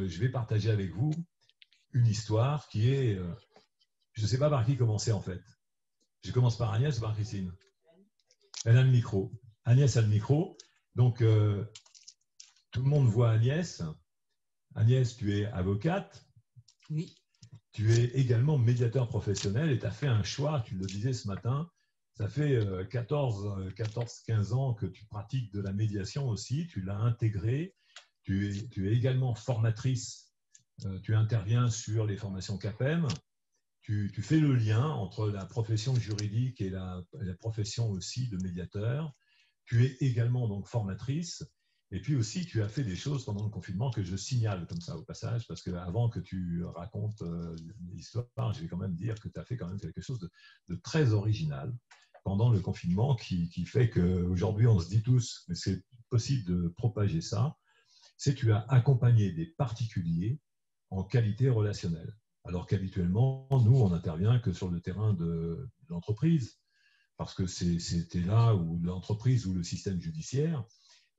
je vais partager avec vous une histoire qui est... je ne sais pas par qui commencer, en fait. Je commence par Agnès ou par Christine? Elle a le micro. Agnès a le micro. Donc, tout le monde voit Agnès. Agnès, tu es avocate. Oui. Tu es également médiateur professionnel et tu as fait un choix, tu le disais ce matin, ça fait 14-15 ans que tu pratiques de la médiation aussi, tu l'as intégré, tu es également formatrice, tu interviens sur les formations CAPEM, tu fais le lien entre la profession juridique et la profession aussi de médiateur, tu es également donc formatrice. Et puis aussi, tu as fait des choses pendant le confinement que je signale comme ça au passage, parce qu'avant que tu racontes l'histoire, je vais quand même dire que tu as fait quand même quelque chose de très original pendant le confinement qui fait qu'aujourd'hui, on se dit tous, mais c'est possible de propager ça, c'est que tu as accompagné des particuliers en qualité relationnelle. Alors qu'habituellement, nous, on n'intervient que sur le terrain de l'entreprise, parce que c'était là où l'entreprise ou le système judiciaire.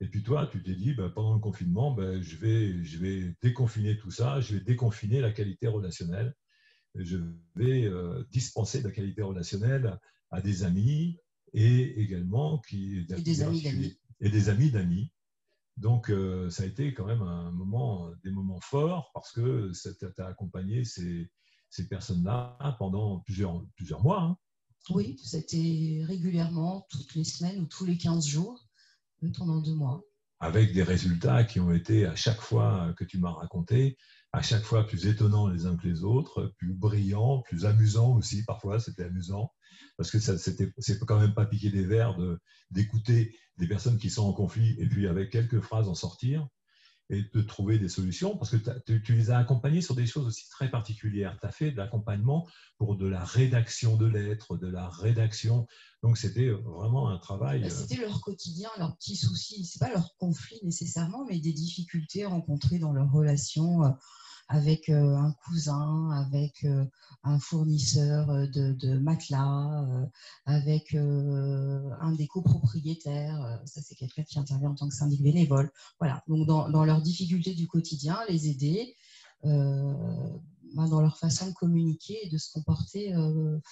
Et puis toi, tu t'es dit, pendant le confinement, je vais déconfiner tout ça, je vais déconfiner la qualité relationnelle, je vais dispenser de la qualité relationnelle à des amis et également des amis d'amis. Et des amis d'amis. Donc, ça a été quand même des moments forts parce que tu as accompagné ces personnes-là pendant plusieurs mois. Hein. Oui, c'était régulièrement, toutes les semaines ou tous les 15 jours. Pendant 2 mois. Avec des résultats qui ont été, à chaque fois que tu m'as raconté, à chaque fois plus étonnants les uns que les autres, plus brillants, plus amusants aussi, parfois c'était amusant, parce que c'est quand même pas piquer des verres d'écouter des personnes qui sont en conflit et puis avec quelques phrases en sortir et de trouver des solutions, parce que tu les as accompagnés sur des choses aussi très particulières. Tu as fait de l'accompagnement pour de la rédaction de lettres, de la rédaction. Donc, c'était vraiment un travail... C'était leur quotidien, leurs petits soucis. Ce n'est pas leur conflit nécessairement, mais des difficultés rencontrées dans leur relation avec un cousin, avec un fournisseur de matelas, avec un des copropriétaires. Ça, c'est quelqu'un qui intervient en tant que syndic bénévole. Voilà. Donc, dans leurs difficultés du quotidien, les aider dans leur façon de communiquer et de se comporter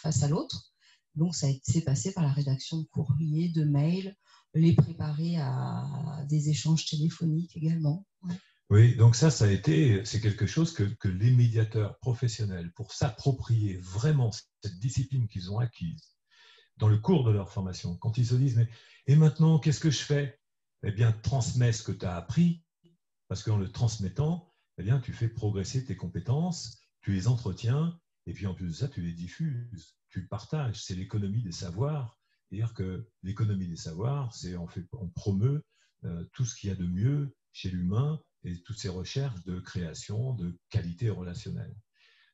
face à l'autre. Donc, ça s'est passé par la rédaction de courriers, de mails, les préparer à des échanges téléphoniques également. Ouais. Oui, donc c'est quelque chose que les médiateurs professionnels, pour s'approprier vraiment cette discipline qu'ils ont acquise dans le cours de leur formation, quand ils se disent, et maintenant, qu'est-ce que je fais? Eh bien, transmets ce que tu as appris, parce qu'en le transmettant, eh bien, tu fais progresser tes compétences, tu les entretiens, et puis en plus de ça, tu les diffuses, tu le partages. C'est l'économie des savoirs. C'est-à-dire que l'économie des savoirs, c'est on promeut tout ce qu'il y a de mieux chez l'humain et toutes ces recherches de création, de qualité relationnelle.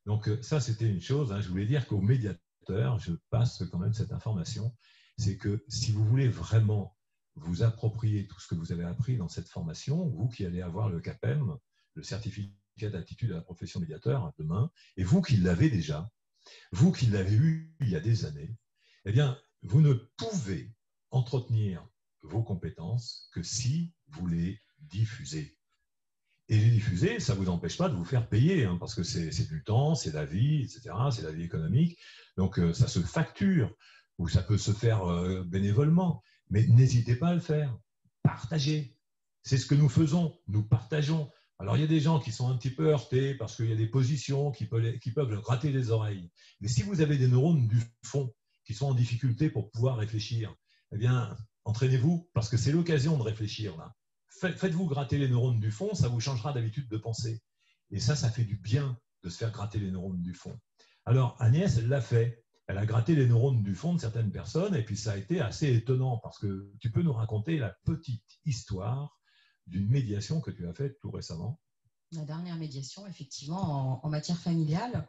Donc ça, c'était une chose. Hein, je voulais dire qu'aux médiateurs, je passe quand même cette information, c'est que si vous voulez vraiment vous approprier tout ce que vous avez appris dans cette formation, vous qui allez avoir le CAPEM, le certificat d'aptitude à la profession médiateur demain, et vous qui l'avez déjà, vous qui l'avez eu il y a des années, eh bien, vous ne pouvez entretenir vos compétences que si vous les diffusez. Et les diffuser, ça ne vous empêche pas de vous faire payer, hein, parce que c'est du temps, c'est la vie, etc., c'est la vie économique. Donc, ça se facture, ou ça peut se faire bénévolement. Mais n'hésitez pas à le faire. Partagez. C'est ce que nous faisons. Nous partageons. Alors, il y a des gens qui sont un petit peu heurtés parce qu'il y a des positions qui peuvent leur gratter les oreilles. Mais si vous avez des neurones du fond qui sont en difficulté pour pouvoir réfléchir, eh bien, entraînez-vous, parce que c'est l'occasion de réfléchir là. Faites-vous gratter les neurones du fond, ça vous changera d'habitude de penser. Et ça fait du bien de se faire gratter les neurones du fond. Alors, Agnès, elle l'a fait. Elle a gratté les neurones du fond de certaines personnes, et puis ça a été assez étonnant, parce que tu peux nous raconter la petite histoire d'une médiation que tu as faite tout récemment. La dernière médiation, effectivement, en matière familiale,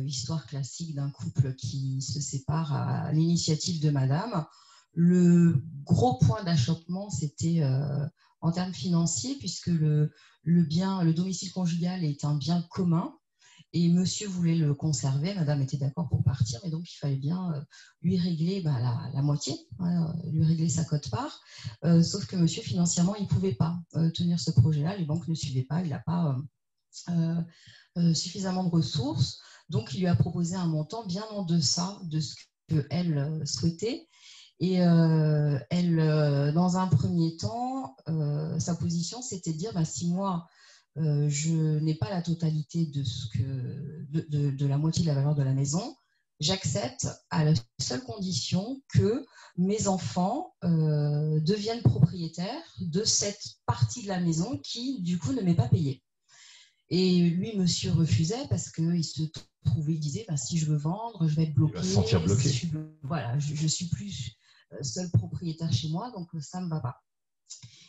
histoire classique d'un couple qui se sépare à l'initiative de madame. Le gros point d'achoppement, c'était en termes financiers, puisque le domicile conjugal est un bien commun, et monsieur voulait le conserver, madame était d'accord pour partir, mais donc il fallait bien lui régler la moitié, hein, lui régler sa quote-part, sauf que monsieur, financièrement, il ne pouvait pas tenir ce projet-là, les banques ne suivaient pas, il n'a pas suffisamment de ressources. Donc, il lui a proposé un montant bien en deçà de ce qu'elle souhaitait. Et dans un premier temps, sa position, c'était de dire, si moi, je n'ai pas la totalité de la moitié de la valeur de la maison, j'accepte à la seule condition que mes enfants deviennent propriétaires de cette partie de la maison qui, du coup, ne m'est pas payée. Et lui, monsieur refusait parce qu'il se trouvait, il disait, si je veux vendre, je vais être bloqué. Il va se sentir bloqué. Voilà, je suis plus seul propriétaire chez moi, donc ça ne me va pas.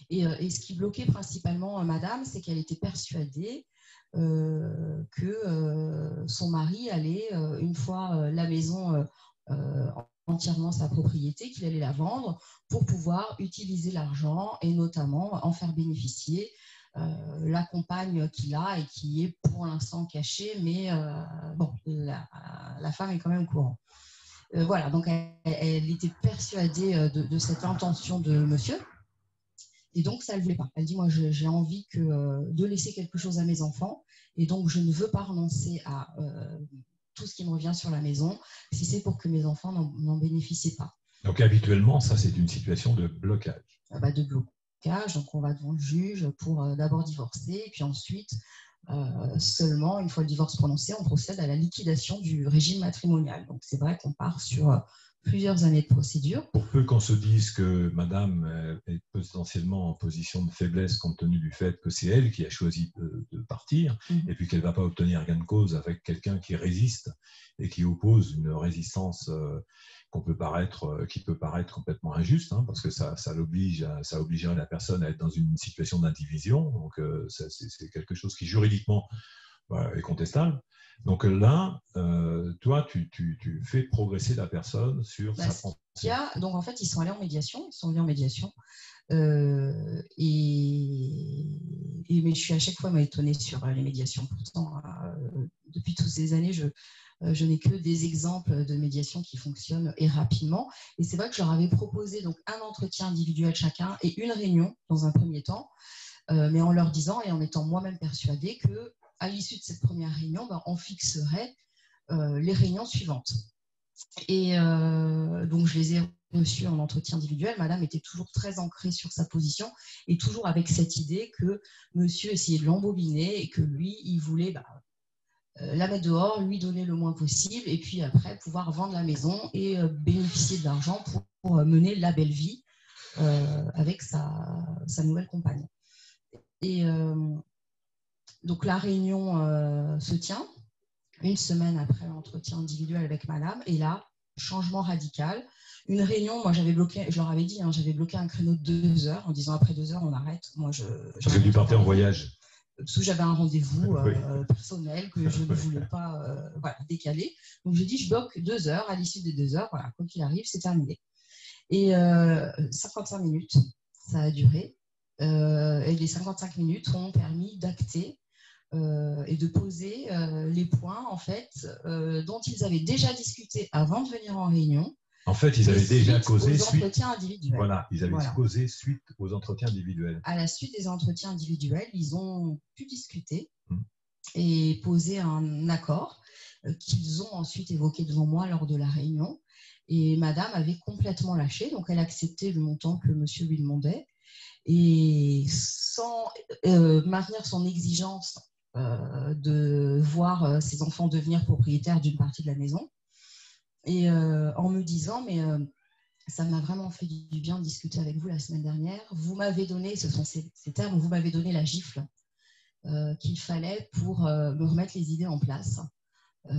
Et ce qui bloquait principalement madame, c'est qu'elle était persuadée que son mari allait, une fois la maison entièrement sa propriété, qu'il allait la vendre pour pouvoir utiliser l'argent et notamment en faire bénéficier la compagne qu'il a et qui est pour l'instant cachée, mais bon, la femme est quand même au courant. Voilà, donc elle était persuadée de cette intention de monsieur. Et donc, ça ne le voulait pas. Elle dit, moi, j'ai envie de laisser quelque chose à mes enfants. Et donc, je ne veux pas renoncer à tout ce qui me revient sur la maison, si c'est pour que mes enfants n'en bénéficient pas. Donc, habituellement, ça, c'est une situation de blocage. De blocage. Donc, on va devant le juge pour d'abord divorcer. Et puis ensuite, seulement, une fois le divorce prononcé, on procède à la liquidation du régime matrimonial. Donc, c'est vrai qu'on part sur plusieurs années de procédure. Pour peu qu'on se dise que madame est potentiellement en position de faiblesse compte tenu du fait que c'est elle qui a choisi de partir et puis qu'elle ne va pas obtenir gain de cause avec quelqu'un qui résiste et qui oppose une résistance qui peut paraître complètement injuste, parce que ça obligerait la personne à être dans une situation d'indivision. Donc, c'est quelque chose qui juridiquement est contestable. Donc là, toi, tu fais progresser la personne sur sa pensée. Donc en fait, ils sont allés en médiation. Mais je suis à chaque fois étonnée sur les médiations. Pourtant, depuis toutes ces années, je n'ai que des exemples de médiation qui fonctionnent et rapidement. Et c'est vrai que je leur avais proposé donc un entretien individuel chacun et une réunion dans un premier temps, mais en leur disant et en étant moi-même persuadée que à l'issue de cette première réunion, on fixerait les réunions suivantes. Et donc, je les ai reçus en entretien individuel. Madame était toujours très ancrée sur sa position et toujours avec cette idée que monsieur essayait de l'embobiner et que lui, il voulait la mettre dehors, lui donner le moins possible et puis après pouvoir vendre la maison et bénéficier de l'argent pour mener la belle vie avec sa nouvelle compagne. Et donc, la réunion se tient une semaine après l'entretien individuel avec madame. Et là, changement radical. Une réunion, moi, j'avais bloqué, je leur avais dit, j'avais bloqué un créneau de 2 heures en disant après 2 heures, on arrête. Moi, parce que tu partais en voyage. Parce que j'avais un rendez-vous personnel que je ne voulais pas décaler. Donc, j'ai dit, je bloque 2 heures. À l'issue des 2 heures, voilà, quoi qu'il arrive, c'est terminé. Et 55 minutes, ça a duré. Et les 55 minutes ont permis d'acter et de poser les points en fait dont ils avaient déjà discuté avant de venir en réunion. En fait, ils avaient déjà causé suite aux entretiens individuels. Voilà, ils avaient causé suite aux entretiens individuels. À la suite des entretiens individuels, ils ont pu discuter et poser un accord qu'ils ont ensuite évoqué devant moi lors de la réunion. Et madame avait complètement lâché, donc elle acceptait le montant que monsieur lui demandait et sans maintenir son exigence de voir ses enfants devenir propriétaires d'une partie de la maison. Et en me disant, mais ça m'a vraiment fait du bien de discuter avec vous la semaine dernière. Vous m'avez donné, ce sont ces termes, vous m'avez donné la gifle qu'il fallait pour me remettre les idées en place.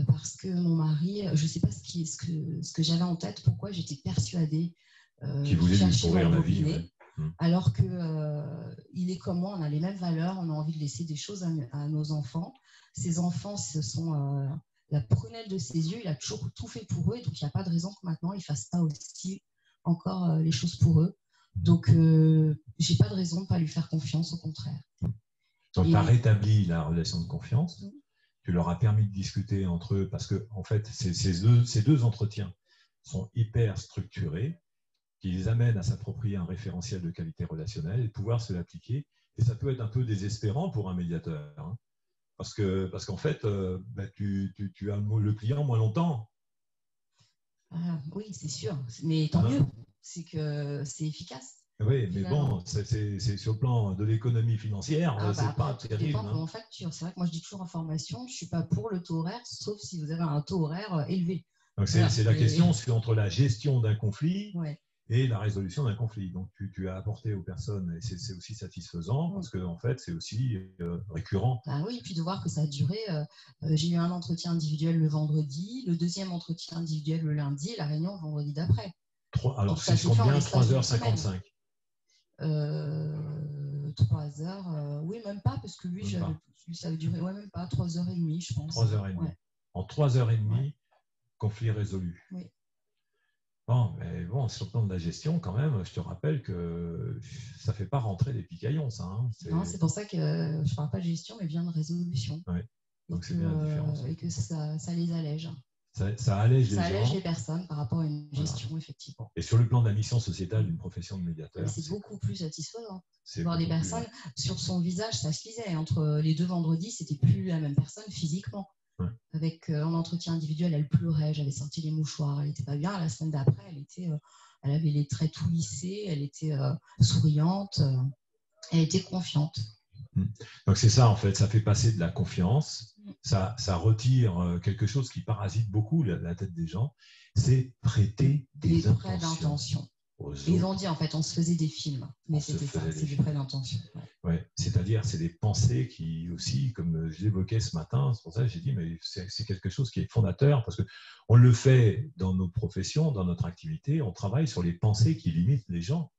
Parce que mon mari, je ne sais pas ce que j'avais en tête, pourquoi j'étais persuadée qu'il voulait lui pourrir la vie. Ouais. Alors qu'il est comme moi, on a les mêmes valeurs, on a envie de laisser des choses à nos enfants. Ces enfants, ce sont la prunelle de ses yeux, il a toujours tout fait pour eux, donc il n'y a pas de raison que maintenant il ne fasse pas aussi encore les choses pour eux. Donc, je n'ai pas de raison de ne pas lui faire confiance, au contraire. Donc, tu as rétabli la relation de confiance, tu leur as permis de discuter entre eux, parce que en fait, ces deux entretiens sont hyper structurés, qui les amènent à s'approprier un référentiel de qualité relationnelle et de pouvoir se l'appliquer. Et ça peut être un peu désespérant pour un médiateur, parce qu'en fait, tu as le client moins longtemps. Ah, oui, c'est sûr. Mais tant mieux. C'est que c'est efficace. Oui, mais bon, c'est sur le plan de l'économie financière, c'est pas terrible. Ça dépend comment on facture. C'est vrai que moi, je dis toujours en formation, je ne suis pas pour le taux horaire, sauf si vous avez un taux horaire élevé. Donc, c'est la question, c'est entre la gestion d'un conflit et la résolution d'un conflit. Donc, tu as apporté aux personnes, et c'est aussi satisfaisant, parce que en fait, c'est aussi récurrent. Ah oui, et puis de voir que ça a duré. J'ai eu un entretien individuel le vendredi, le deuxième entretien individuel le lundi, et la réunion vendredi d'après. Alors, c'est bien 3h55. 3 heures, oui, même pas, parce que lui, ça avait duré, même pas, 3h30, je pense. 3h30. Ouais. En 3h30, conflit résolu. Oui. Bon, mais bon, sur le plan de la gestion, quand même, je te rappelle que ça ne fait pas rentrer des picaillons, ça. Hein. Non, c'est pour ça que je ne parle pas de gestion, mais bien de résolution. Oui. Donc, c'est bien la différence. Et que ça les allège. Ça allège les personnes par rapport à une gestion, effectivement. Et sur le plan de la mission sociétale d'une profession de médiateur, c'est beaucoup plus satisfaisant. Voir des personnes, sur son visage, ça se lisait. Entre les deux vendredis, c'était plus la même personne physiquement. Ouais. Avec en entretien individuel, elle pleurait, j'avais sorti les mouchoirs, elle n'était pas bien. La semaine d'après, elle avait les traits tout lissés, elle était souriante, elle était confiante. Donc c'est ça en fait, ça fait passer de la confiance, ça retire quelque chose qui parasite beaucoup la tête des gens, c'est prêter des prêts d'intention. Ils ont dit en fait, on se faisait des films, mais c'était ça, c'est des prêts d'intention. Ouais, c'est-à-dire c'est des pensées qui aussi, comme je l'évoquais ce matin, c'est pour ça que j'ai dit, mais c'est quelque chose qui est fondateur, parce qu'on le fait dans nos professions, dans notre activité, on travaille sur les pensées qui limitent les gens.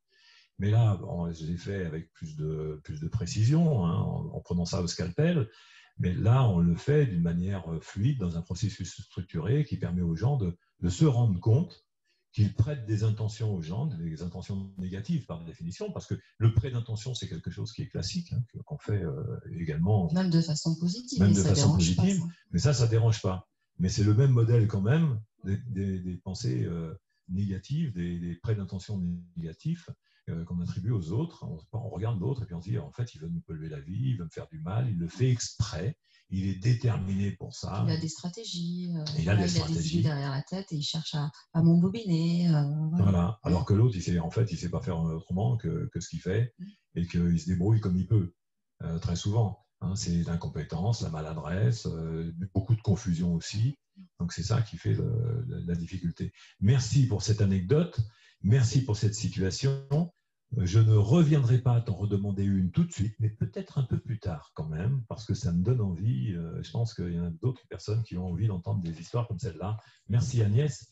Mais là, je l'ai fait avec plus de précision, hein, en prenant ça au scalpel. Mais là, on le fait d'une manière fluide, dans un processus structuré qui permet aux gens de se rendre compte qu'ils prêtent des intentions aux gens, des intentions négatives par définition, parce que le prêt d'intention, c'est quelque chose qui est classique, hein, qu'on fait également. Même de façon positive. Même de façon positive, mais ça ne dérange pas. Mais c'est le même modèle quand même des pensées négatives, des prêts d'intention négatifs, qu'on attribue aux autres. On regarde l'autre et puis on se dit, en fait, il veut nous polluer la vie, il veut me faire du mal, il le fait exprès, il est déterminé pour ça. Il a des stratégies. Il a des idées derrière la tête et il cherche à m'embobiner. Voilà. Alors que l'autre, il ne sait pas faire autrement que ce qu'il fait et qu'il se débrouille comme il peut, très souvent. Hein, c'est l'incompétence, la maladresse, beaucoup de confusion aussi. Donc, c'est ça qui fait la difficulté. Merci pour cette anecdote. Merci pour cette situation. Je ne reviendrai pas à t'en redemander une tout de suite, mais peut-être un peu plus tard quand même, parce que ça me donne envie. Je pense qu'il y en a d'autres personnes qui ont envie d'entendre des histoires comme celle-là. Merci Agnès.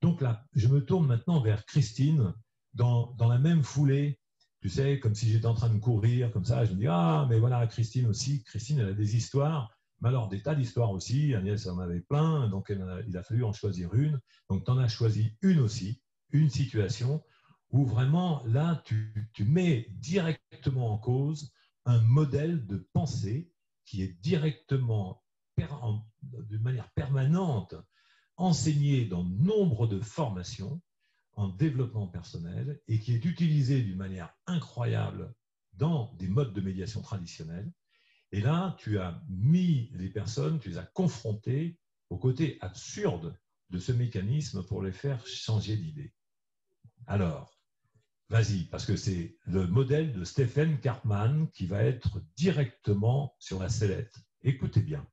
Donc là, je me tourne maintenant vers Christine, dans la même foulée. Tu sais, comme si j'étais en train de courir, comme ça. Je me dis, ah, mais voilà, Christine aussi. Christine, elle a des histoires. Mais alors, des tas d'histoires aussi. Agnès en avait plein, donc il a fallu en choisir une. Donc, tu en as choisi une aussi. Une situation où vraiment, là, tu mets directement en cause un modèle de pensée qui est directement, de manière permanente, enseigné dans nombre de formations en développement personnel et qui est utilisé d'une manière incroyable dans des modes de médiation traditionnels. Et là, tu as mis les personnes, tu les as confrontées au côté absurde de ce mécanisme pour les faire changer d'idée. Alors, vas-y, parce que c'est le modèle de Stephen Karpman qui va être directement sur la sellette. Écoutez bien.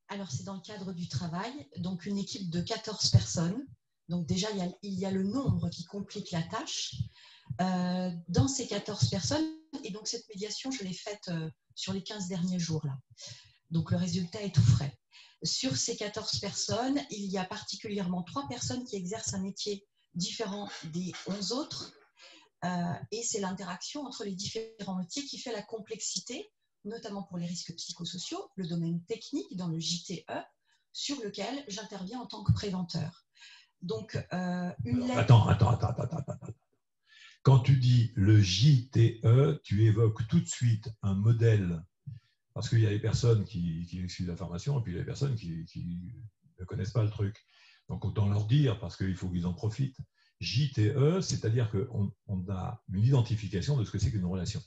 Alors, c'est dans le cadre du travail, donc une équipe de 14 personnes. Donc déjà, il y a le nombre qui complique la tâche. Dans ces 14 personnes, et donc cette médiation, je l'ai faite sur les 15 derniers jours là. Donc le résultat est tout frais. Sur ces 14 personnes, il y a particulièrement 3 personnes qui exercent un métier différent des 11 autres. Et c'est l'interaction entre les différents métiers qui fait la complexité, notamment pour les risques psychosociaux, le domaine technique dans le JTE, sur lequel j'interviens en tant que préventeur. Donc, Attends. Quand tu dis le JTE, tu évoques tout de suite un modèle, parce qu'il y a les personnes qui suivent la formation et puis il y a les personnes qui ne connaissent pas le truc. Donc, autant leur dire, parce qu'il faut qu'ils en profitent. JTE, c'est-à-dire qu'on a une identification de ce que c'est qu'une relation.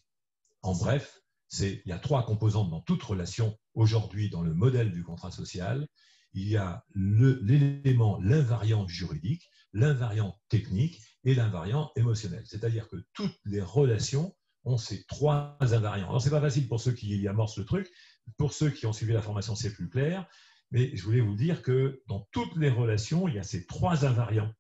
En bref, Il y a 3 composantes dans toute relation aujourd'hui dans le modèle du contrat social. Il y a l'élément, l'invariant juridique, l'invariant technique et l'invariant émotionnel. C'est-à-dire que toutes les relations ont ces 3 invariants. Alors, ce n'est pas facile pour ceux qui amorcent le truc. Pour ceux qui ont suivi la formation, c'est plus clair. Mais je voulais vous dire que dans toutes les relations, il y a ces 3 invariants.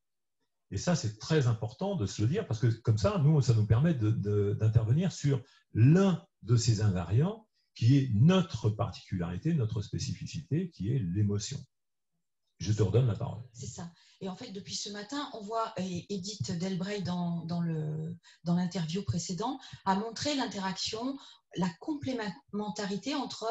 Et ça, c'est très important de se le dire parce que comme ça, ça nous permet d'intervenir sur l'un de ces invariants qui est notre particularité, notre spécificité, qui est l'émotion. Je te redonne la parole. C'est ça. Et en fait, depuis ce matin, on voit Edith Delbray dans l'interview précédente a montré l'interaction, la complémentarité entre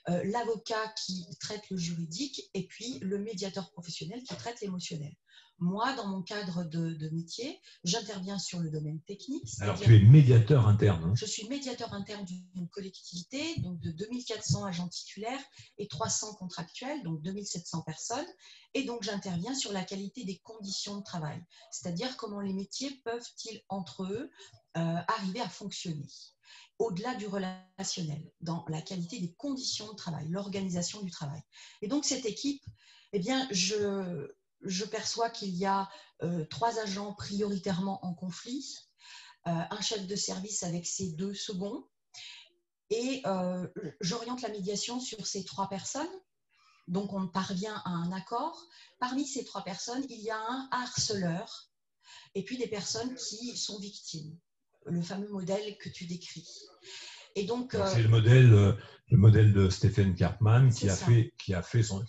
l'avocat qui traite le juridique et puis le médiateur professionnel qui traite l'émotionnel. Moi, dans mon cadre de métier, j'interviens sur le domaine technique. Alors, tu es médiateur interne. Hein. Je suis médiateur interne d'une collectivité, donc de 2400 agents titulaires et 300 contractuels, donc 2700 personnes. Et donc, j'interviens sur la qualité des conditions de travail, c'est-à-dire comment les métiers peuvent-ils, entre eux, arriver à fonctionner. Au-delà du relationnel, dans la qualité des conditions de travail, l'organisation du travail. Et donc, cette équipe, eh bien, je perçois qu'il y a 3 agents prioritairement en conflit, un chef de service avec ses 2 seconds, et j'oriente la médiation sur ces 3 personnes. Donc, on parvient à un accord. Parmi ces 3 personnes, il y a un harceleur et puis des personnes qui sont victimes, le fameux modèle que tu décris. Et donc, c'est le modèle de Stephen Karpman qui a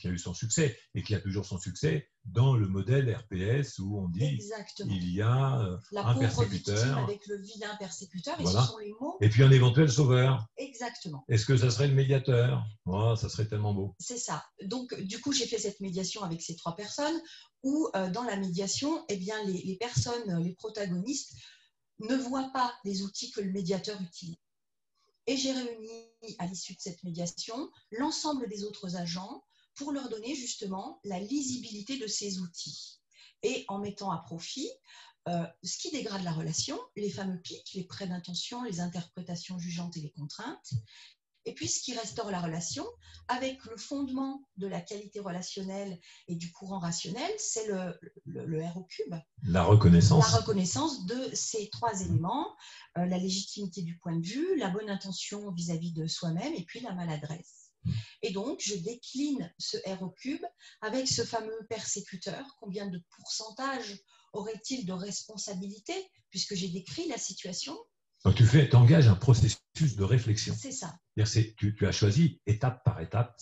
eu son succès et qui a toujours son succès dans le modèle RPS où on dit exactement. Il y a la un pauvre persécuteur victime avec le vilain persécuteur, voilà. Et ce sont les mots. Et puis un éventuel sauveur. Exactement. Est-ce que ça serait le médiateur? Oh, ça serait tellement beau. C'est ça. Donc, du coup, j'ai fait cette médiation avec ces 3 personnes où, dans la médiation, eh bien, les personnes, les protagonistes, ne voient pas les outils que le médiateur utilise. Et j'ai réuni, à l'issue de cette médiation, l'ensemble des autres agents pour leur donner justement la lisibilité de ces outils. Et en mettant à profit ce qui dégrade la relation, les fameux pics, les prêts d'intention, les interprétations jugeantes et les contraintes, et puis ce qui restaure la relation, avec le fondement de la qualité relationnelle et du courant rationnel, c'est le R au cube. La reconnaissance. La reconnaissance de ces 3 éléments, la légitimité du point de vue, la bonne intention vis-à-vis de soi-même et puis la maladresse. Et donc, je décline ce R au cube avec ce fameux persécuteur. Combien de pourcentage aurait-il de responsabilité, puisque j'ai décrit la situation? Donc, tu engages un processus de réflexion. C'est ça. Tu as choisi étape par étape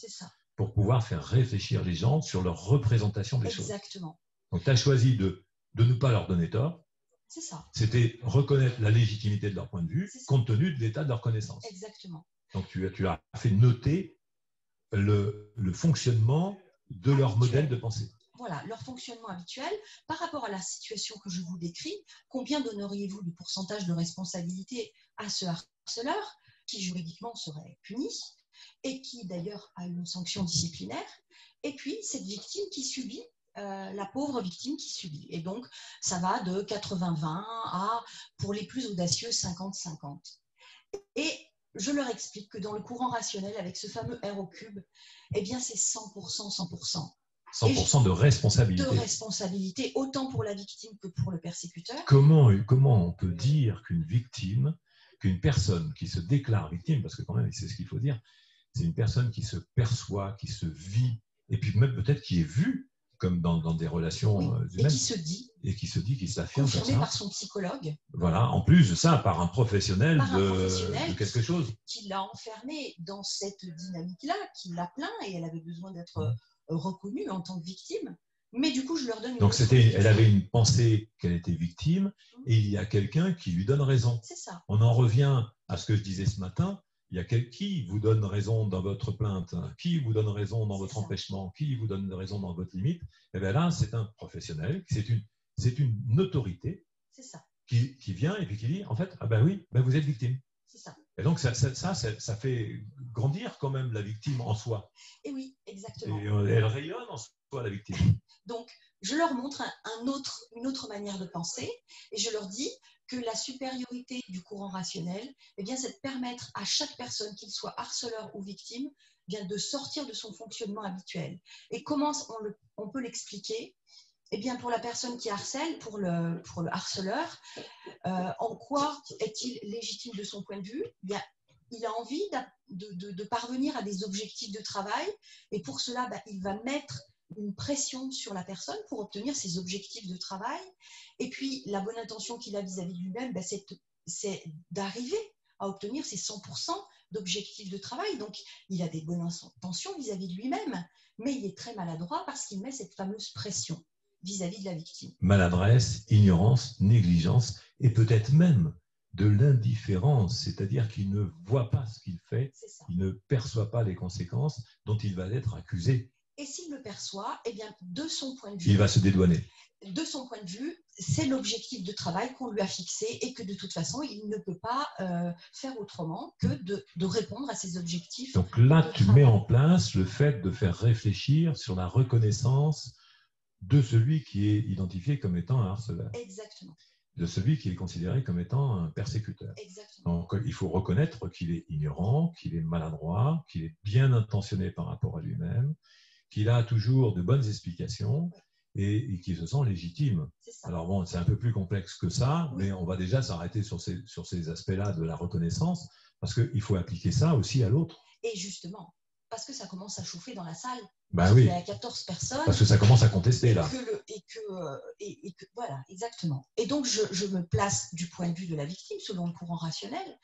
pour pouvoir faire réfléchir les gens sur leur représentation des choses. Exactement. Donc, tu as choisi de ne pas leur donner tort. C'est ça. C'était reconnaître la légitimité de leur point de vue compte tenu de l'état de leur connaissance. Exactement. Donc, tu as fait noter le fonctionnement de leur modèle de pensée. Voilà, leur fonctionnement habituel par rapport à la situation que je vous décris. Combien donneriez-vous de pourcentage de responsabilité à ce harceleur qui juridiquement serait puni et qui d'ailleurs a une sanction disciplinaire, et puis cette victime qui subit, la pauvre victime qui subit. Et donc, ça va de 80-20 à, pour les plus audacieux, 50-50. Et je leur explique que dans le courant rationnel, avec ce fameux R au cube, eh bien c'est 100%, 100%. 100% de responsabilité. De responsabilité, autant pour la victime que pour le persécuteur. Comment on peut dire qu'une personne qui se déclare victime, parce que quand même, c'est ce qu'il faut dire, c'est une personne qui se perçoit, qui se vit, et puis même peut-être qui est vue, comme dans des relations humaines. Et qui se dit, qui s'affirme. Confirmé par son psychologue. Voilà, en plus de ça, par un professionnel, de quelque chose. Qui l'a enfermée dans cette dynamique-là, qui l'a plaint, et elle avait besoin d'être reconnue en tant que victime. Mais du coup, je leur donne... Donc, elle avait une pensée qu'elle était victime, et il y a quelqu'un qui lui donne raison. C'est ça. On en revient à ce que je disais ce matin. Il y a qui vous donne raison dans votre plainte, qui vous donne raison dans votre empêchement, qui vous donne raison dans votre limite. Et bien là, c'est un professionnel, c'est une autorité qui vient et puis qui dit, en fait, ah ben oui, ben vous êtes victime. C'est ça. Et donc, ça fait grandir quand même la victime en soi. Et oui, exactement. Et elle rayonne en soi, la victime. Donc, je leur montre une autre manière de penser et je leur dis que la supériorité du courant rationnel, eh bien, c'est de permettre à chaque personne, qu'il soit harceleur ou victime, eh bien, de sortir de son fonctionnement habituel. Et comment on peut l'expliquer? Eh bien, pour la personne qui harcèle, pour le harceleur, en quoi est-il légitime de son point de vue? Eh bien, il a envie de parvenir à des objectifs de travail et pour cela, il va mettre une pression sur la personne pour obtenir ses objectifs de travail. Et puis, la bonne intention qu'il a vis-à-vis de lui-même, c'est d'arriver à obtenir ses 100% d'objectifs de travail. Donc, il a des bonnes intentions vis-à-vis de lui-même, mais il est très maladroit parce qu'il met cette fameuse pression vis-à-vis de la victime. Maladresse, ignorance, négligence et peut-être même de l'indifférence, c'est-à-dire qu'il ne voit pas ce qu'il fait, il ne perçoit pas les conséquences dont il va être accusé. Et s'il le perçoit, eh bien, de son point de vue, il va se dédouaner. De son point de vue, c'est l'objectif de travail qu'on lui a fixé et que de toute façon, il ne peut pas faire autrement que de répondre à ses objectifs. Donc là, tu mets en place le fait de faire réfléchir sur la reconnaissance de celui qui est identifié comme étant un harceleur. Exactement. De celui qui est considéré comme étant un persécuteur. Exactement. Donc, il faut reconnaître qu'il est ignorant, qu'il est maladroit, qu'il est bien intentionné par rapport à lui-même, qu'il a toujours de bonnes explications et qu'il se sent légitime. Alors bon, c'est un peu plus complexe que ça, mais on va déjà s'arrêter sur ces aspects-là de la reconnaissance, parce qu'il faut appliquer ça aussi à l'autre. Et justement, parce que ça commence à chauffer dans la salle. Oui. Il y a 14 personnes. Parce que ça commence à contester, là. Voilà, exactement. Et donc, je me place du point de vue de la victime, selon le courant rationnel.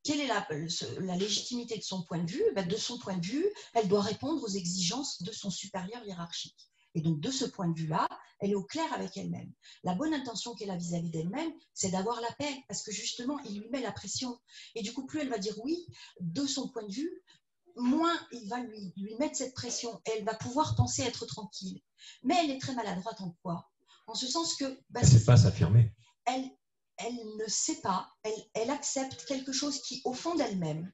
Quelle est la légitimité de son point de vue? De son point de vue, elle doit répondre aux exigences de son supérieur hiérarchique. Et donc, de ce point de vue-là, elle est au clair avec elle-même. La bonne intention qu'elle a vis-à-vis d'elle-même, c'est d'avoir la paix, parce que justement, il lui met la pression. Et du coup, plus elle va dire oui, de son point de vue, moins il va lui mettre cette pression. Et elle va pouvoir penser être tranquille. Mais elle est très maladroite en quoi? En ce sens que... elle ne sait pas s'affirmer. Elle ne sait pas, elle accepte quelque chose qui, au fond d'elle-même,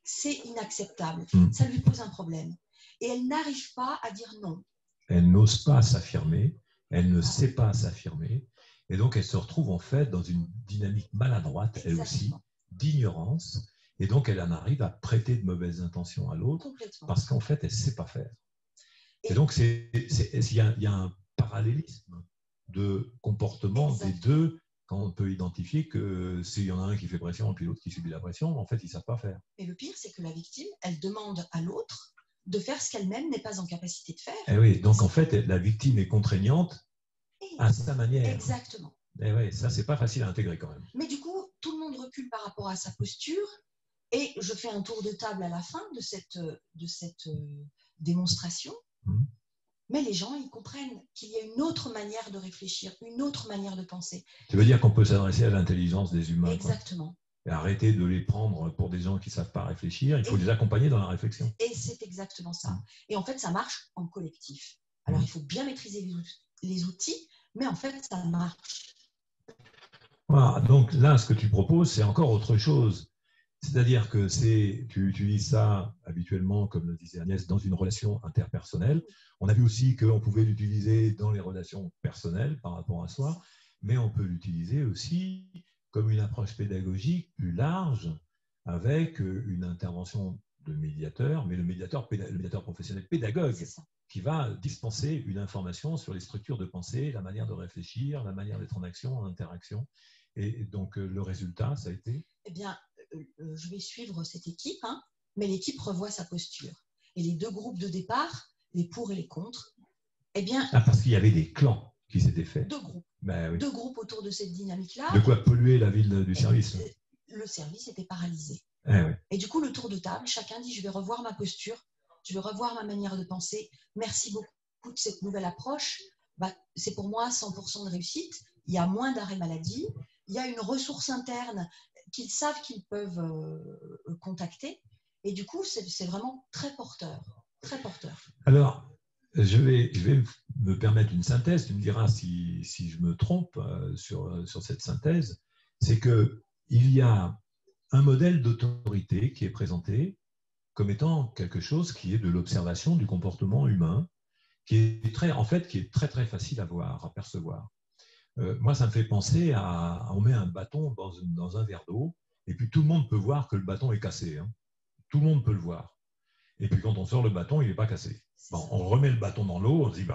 c'est inacceptable. Ça lui pose un problème. Et elle n'arrive pas à dire non. Elle n'ose pas s'affirmer, elle ne sait pas s'affirmer, et donc elle se retrouve en fait dans une dynamique maladroite, elle aussi, d'ignorance, et donc elle en arrive à prêter de mauvaises intentions à l'autre, parce qu'en fait, elle ne sait pas faire. Et donc, il y a un parallélisme de comportement des deux, quand on peut identifier que s'il y en a un qui fait pression et puis l'autre qui subit la pression, en fait, ils ne savent pas faire. Et le pire, c'est que la victime, elle demande à l'autre de faire ce qu'elle-même n'est pas en capacité de faire. Et oui, donc en fait, la victime est contraignante à sa manière. Exactement. Et oui, ça, c'est pas facile à intégrer quand même. Mais du coup, tout le monde recule par rapport à sa posture et je fais un tour de table à la fin de cette démonstration. Mais les gens, ils comprennent qu'il y a une autre manière de réfléchir, une autre manière de penser. Tu veux dire qu'on peut s'adresser à l'intelligence des humains. Exactement. Et arrêter de les prendre pour des gens qui ne savent pas réfléchir. Il faut les accompagner dans la réflexion. Et c'est exactement ça. Et en fait, ça marche en collectif. Alors, il faut bien maîtriser les outils, mais en fait, ça marche. Voilà, donc là, ce que tu proposes, c'est encore autre chose. C'est-à-dire que tu utilises ça habituellement, comme le disait Agnès, dans une relation interpersonnelle. On a vu aussi qu'on pouvait l'utiliser dans les relations personnelles par rapport à soi, mais on peut l'utiliser aussi comme une approche pédagogique plus large avec une intervention de médiateur, mais le médiateur professionnel pédagogue qui va dispenser une information sur les structures de pensée, la manière de réfléchir, la manière d'être en action, en interaction. Et donc, le résultat, ça a été? Eh bien, je vais suivre cette équipe, mais l'équipe revoit sa posture. Et les deux groupes de départ, les pour et les contre, eh bien... parce qu'il y avait des clans qui s'étaient faits. Deux groupes. Oui. Deux groupes autour de cette dynamique-là. De quoi polluer la ville du service. Le service était paralysé. Oui. Et du coup, le tour de table, chacun dit, je vais revoir ma posture, je vais revoir ma manière de penser. Merci beaucoup de cette nouvelle approche. C'est pour moi 100% de réussite. Il y a moins d'arrêt maladie. Il y a une ressource interne qu'ils savent qu'ils peuvent contacter. Et du coup, c'est vraiment très porteur. Très porteur. Alors, je vais me permettre une synthèse. Tu me diras si je me trompe sur cette synthèse. C'est qu'il y a un modèle d'autorité qui est présenté comme étant quelque chose qui est de l'observation du comportement humain, qui est très très facile à voir, à percevoir. Moi, ça me fait penser on met un bâton dans un verre d'eau, et puis tout le monde peut voir que le bâton est cassé. Hein. Tout le monde peut le voir. Et puis quand on sort le bâton, il n'est pas cassé. Bon, on remet le bâton dans l'eau, on se dit,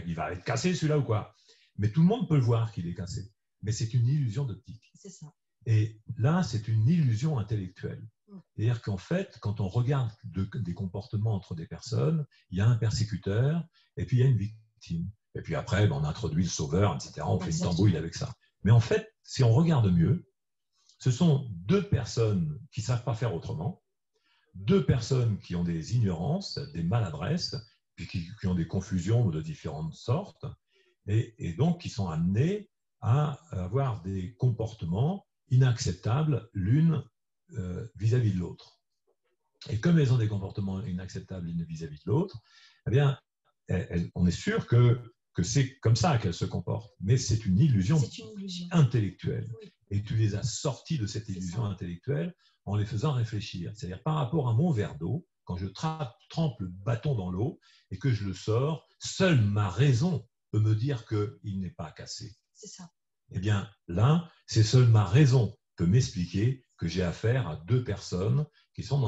il va être cassé celui-là ou quoi. Mais tout le monde peut le voir qu'il est cassé. Mais c'est une illusion d'optique. C'est ça. Et là, c'est une illusion intellectuelle. C'est-à-dire qu'en fait, quand on regarde des comportements entre des personnes, il y a un persécuteur et puis il y a une victime. Et puis après, on introduit le sauveur, etc. On fait une tambouille avec ça. Mais en fait, si on regarde mieux, ce sont deux personnes qui ne savent pas faire autrement, deux personnes qui ont des ignorances, des maladresses, puis qui ont des confusions de différentes sortes, et donc qui sont amenées à avoir des comportements inacceptables l'une vis-à-vis de l'autre. Et comme elles ont des comportements inacceptables l'une vis-à-vis de l'autre, eh bien, on est sûr que c'est comme ça qu'elles se comportent. Mais c'est une illusion intellectuelle. Oui. Et tu les as sorties de cette illusion intellectuelle en les faisant réfléchir. C'est-à-dire par rapport à mon verre d'eau, quand je trempe le bâton dans l'eau et que je le sors, seule ma raison peut me dire qu'il n'est pas cassé. C'est ça. Eh bien, là, c'est seule ma raison peut m'expliquer que j'ai affaire à deux personnes qui sont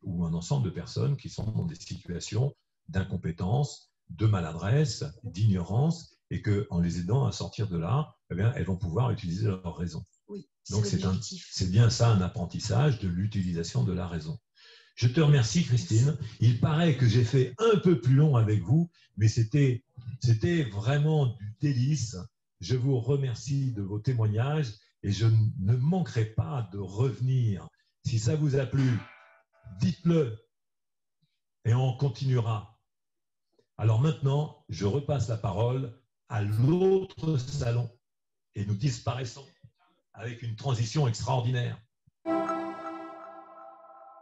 ou un ensemble de personnes qui sont dans des situations d'incompétence, de maladresse, d'ignorance, et qu'en les aidant à sortir de là, eh bien, elles vont pouvoir utiliser leur raison. Oui, donc c'est bien ça un apprentissage de l'utilisation de la raison. Je te remercie, Christine. Il paraît que j'ai fait un peu plus long avec vous, mais c'était vraiment du délice. Je vous remercie de vos témoignages et je ne manquerai pas de revenir. Si ça vous a plu, dites-le et on continuera. Alors maintenant, je repasse la parole à l'autre salon et nous disparaissons avec une transition extraordinaire.